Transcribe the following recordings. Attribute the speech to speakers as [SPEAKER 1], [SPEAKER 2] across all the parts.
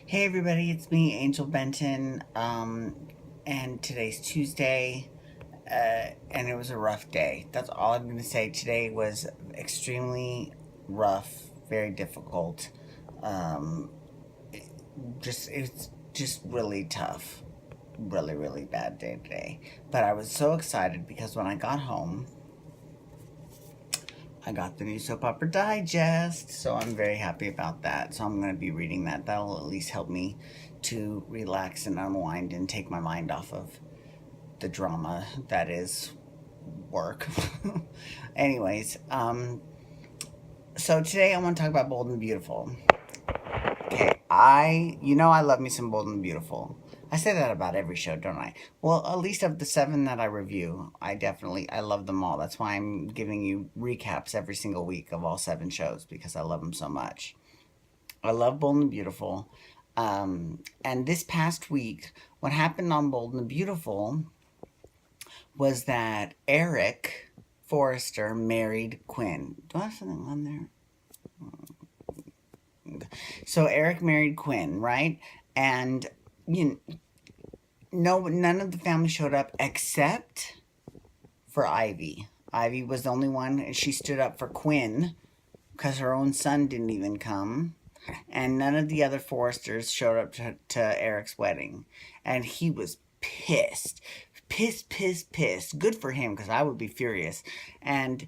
[SPEAKER 1] Hey everybody, it's me, Angel Benton, and today's Tuesday, and it was a rough day. That's all I'm going to say. Today was extremely rough, very difficult. Um, it's just really tough, really, really bad day today. But I was so excited because when I got home, I got the new soap opera digest, so I'm very happy about that. So I'm going to be reading that. That'll at least help me to relax and unwind and take my mind off of the drama that is work. Anyways, so today I want to talk about Bold and Beautiful. Okay, I love me some Bold and Beautiful. I say that about every show, don't I? Well, at least of the seven that I review, I love them all. That's why I'm giving you recaps every single week of all seven shows because I love them so much. I love Bold and Beautiful. And this past week, what happened on Bold and Beautiful was that Eric Forrester married Quinn. Do I have something on there? So Eric married Quinn, right? And you no, none of the family showed up except for Ivy. Ivy was the only one, and she stood up for Quinn because her own son didn't even come. And none of the other Forresters showed up to Eric's wedding. And he was pissed. Pissed, pissed, pissed. Good for him because I would be furious. And,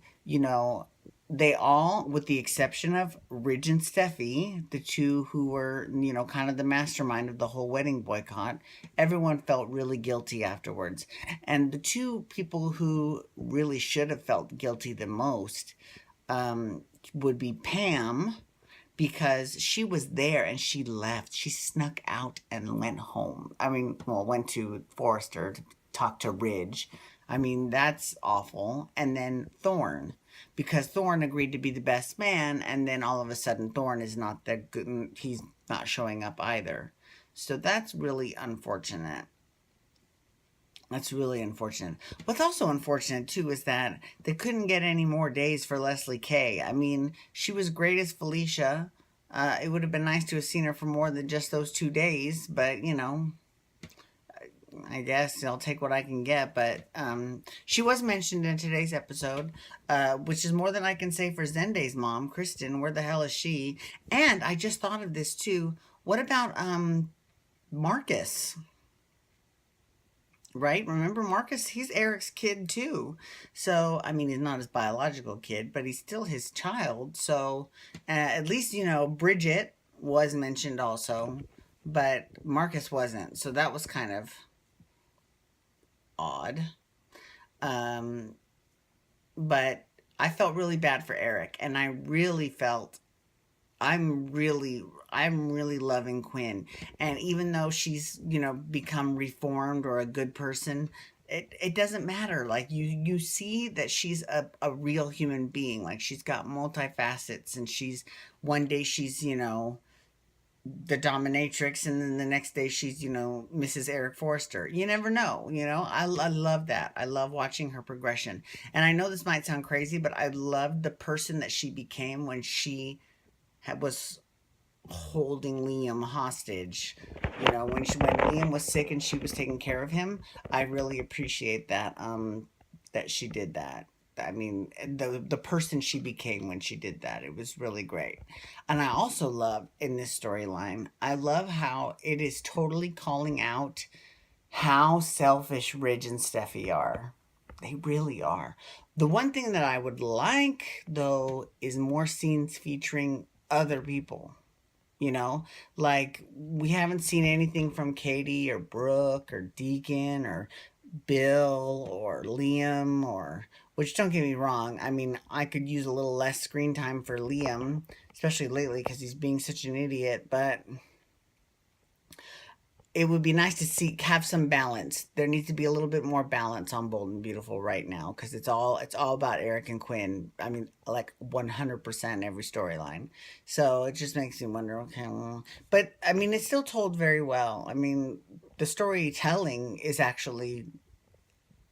[SPEAKER 1] they all, with the exception of Ridge and Steffi, the two who were, kind of the mastermind of the whole wedding boycott, everyone felt really guilty afterwards. And the two people who really should have felt guilty the most would be Pam, because she was there and she left. She snuck out and went home. Went to Forrester to talk to Ridge. That's awful. And then Thorne, because Thorne agreed to be the best man, and then all of a sudden Thorne is not that good. He's not showing up either. So that's really unfortunate. That's really unfortunate. What's also unfortunate too is that they couldn't get any more days for Leslie Kay. She was great as Felicia. It would have been nice to have seen her for more than just those 2 days, but I guess I'll take what I can get. But she was mentioned in today's episode, which is more than I can say for Zenday's mom, Kristen. Where the hell is she? And I just thought of this too. What about Marcus? Right? Remember Marcus? He's Eric's kid too. So, he's not his biological kid, but he's still his child. So, at least, Bridget was mentioned also, but Marcus wasn't. So that was kind of odd. Um, but I felt really bad for Eric, and I really felt I'm really loving Quinn. And even though she's, become reformed or a good person, it doesn't matter. Like you see that she's a real human being. Like she's got multifacets, and one day she's, the dominatrix, and then the next day she's, Mrs. Eric Forrester. You never know, I love that. I love watching her progression. And I know this might sound crazy, but I loved the person that she became when she was holding Liam hostage. When Liam was sick and she was taking care of him, I really appreciate that that she did that. The person she became when she did that, it was really great. And I also love in this storyline, I love how it is totally calling out how selfish Ridge and Steffi are. They really are. The one thing that I would like, though, is more scenes featuring other people. You know, like we haven't seen anything from Katie or Brooke or Deacon or Bill or Liam, which, don't get me wrong, I could use a little less screen time for Liam, especially lately because he's being such an idiot, but it would be nice to have some balance. There needs to be a little bit more balance on Bold and Beautiful right now, because it's all about Eric and Quinn. Like 100% every storyline. So it just makes me wonder. Okay, well, but it's still told very well. The storytelling is actually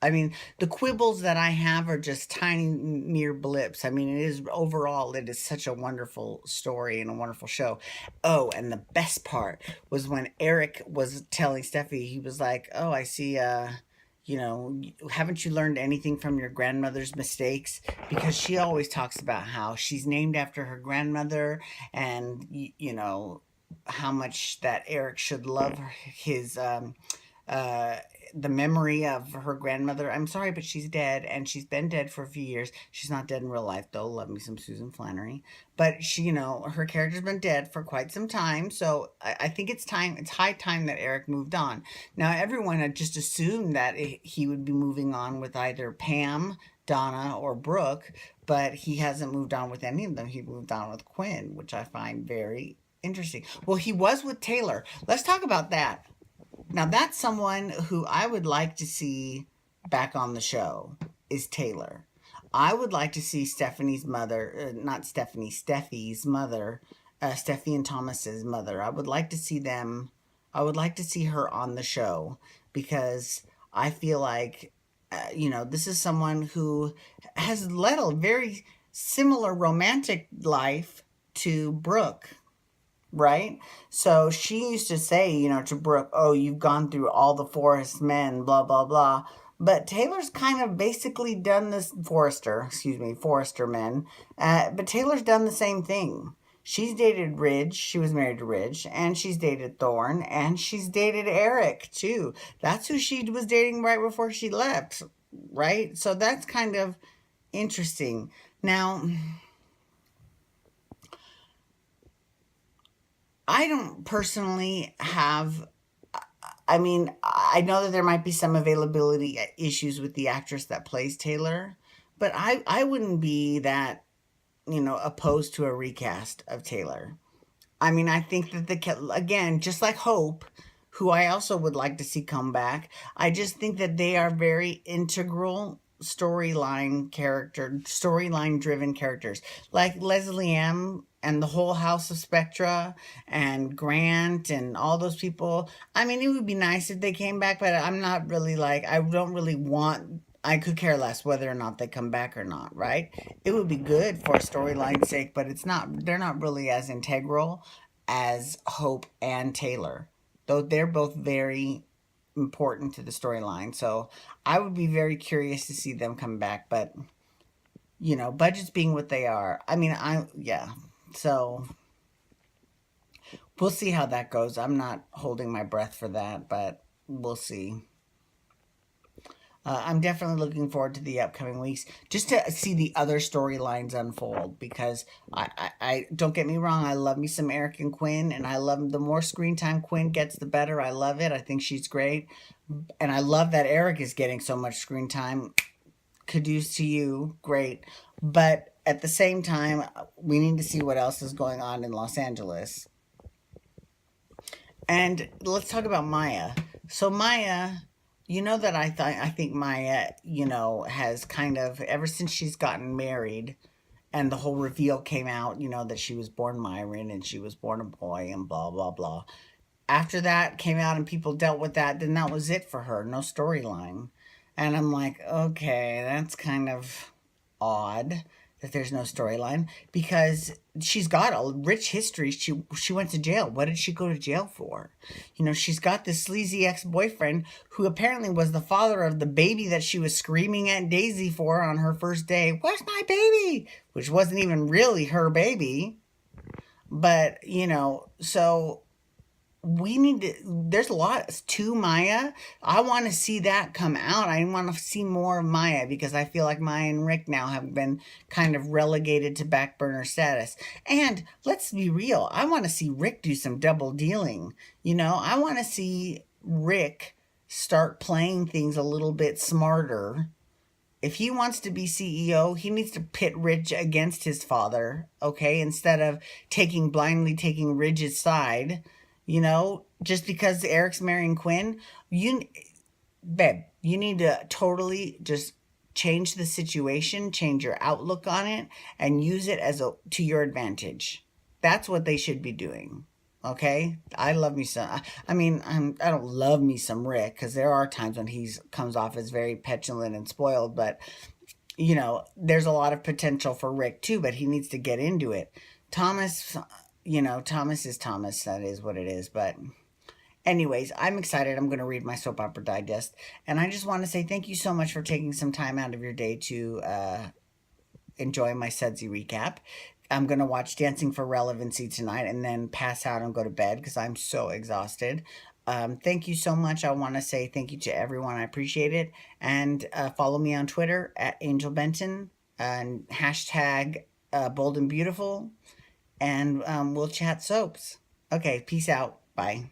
[SPEAKER 1] I mean, the quibbles that I have are just tiny mere blips. I mean, it is overall, it is such a wonderful story and a wonderful show. Oh, and the best part was when Eric was telling Steffi, he was like, "Oh, I see, haven't you learned anything from your grandmother's mistakes?" Because she always talks about how she's named after her grandmother, and how much that Eric should love his uh the memory of her grandmother. I'm sorry, but she's dead, and she's been dead for a few years. She's not dead in real life, though. Love me some Susan Flannery. But she, her character's been dead for quite some time. So I think it's time, it's high time that Eric moved on. Now, everyone had just assumed that he would be moving on with either Pam, Donna, or Brooke, but he hasn't moved on with any of them. He moved on with Quinn, which I find very interesting. Well, he was with Taylor. Let's talk about that. Now, that's someone who I would like to see back on the show, is Taylor. I would like to see Stephanie's mother, not Stephanie, Steffi's mother, Steffi and Thomas's mother. I would like to see them, I would like to see her on the show, because I feel like, this is someone who has led a very similar romantic life to Brooke, right? So she used to say, to Brooke, "Oh, you've gone through all the Forest men, blah, blah, blah." But Taylor's kind of basically done this, Forrester men. But Taylor's done the same thing. She's dated Ridge. She was married to Ridge. And she's dated Thorne. And she's dated Eric, too. That's who she was dating right before she left, right? So that's kind of interesting. Now, I don't personally have. I mean, I know that there might be some availability issues with the actress that plays Taylor, but I wouldn't be that, opposed to a recast of Taylor. I mean, I think that again, just like Hope, who I also would like to see come back, I just think that they are very integral storyline driven characters, like Leslie M and the whole House of Spectra and Grant and all those people. I mean, it would be nice if they came back, but I'm not really like, I don't really want, I could care less whether or not they come back or not, right? It would be good for storyline's sake, but they're not really as integral as Hope and Taylor, though they're both very important to the storyline. So I would be very curious to see them come back, but budgets being what they are. I mean, yeah. So we'll see how that goes. I'm not holding my breath for that, but we'll see. I'm definitely looking forward to the upcoming weeks just to see the other storylines unfold, because I don't get me wrong, I love me some Eric and Quinn, and I love the more screen time Quinn gets, the better. I love it. I think she's great. And I love that Eric is getting so much screen time. Kudos to you. Great. But at the same time, we need to see what else is going on in Los Angeles. And let's talk about Maya. So Maya, that I think Maya, has kind of, ever since she's gotten married and the whole reveal came out, that she was born Myron and she was born a boy and blah, blah, blah. After that came out and people dealt with that, then that was it for her. No storyline. And I'm like, okay, that's kind of odd that there's no storyline, because she's got a rich history. She went to jail. What did she go to jail for? She's got this sleazy ex-boyfriend who apparently was the father of the baby that she was screaming at Daisy for on her first day. "Where's my baby?" Which wasn't even really her baby. But, so there's a lot to Maya. I want to see that come out. I want to see more of Maya, because I feel like Maya and Rick now have been kind of relegated to back burner status. And let's be real, I want to see Rick do some double dealing. I want to see Rick start playing things a little bit smarter. If he wants to be CEO, he needs to pit Ridge against his father, okay? Instead of blindly taking Ridge's side. Just because Eric's marrying Quinn, babe, you need to totally just change the situation, change your outlook on it, and use it to your advantage. That's what they should be doing. Okay, I love me some. I mean, I don't love me some Rick because there are times when he comes off as very petulant and spoiled. But there's a lot of potential for Rick too. But he needs to get into it. Thomas, Thomas is Thomas. That is what it is. But anyways, I'm excited. I'm going to read my soap opera digest, and I just want to say thank you so much for taking some time out of your day to enjoy my Sudsy recap. I'm going to watch Dancing for Relevancy tonight and then pass out and go to bed because I'm so exhausted. Thank you so much. I want to say thank you to everyone. I appreciate it. And follow me on Twitter at Angel Benton and hashtag Bold and Beautiful. And we'll chat soaps. Okay, peace out. Bye.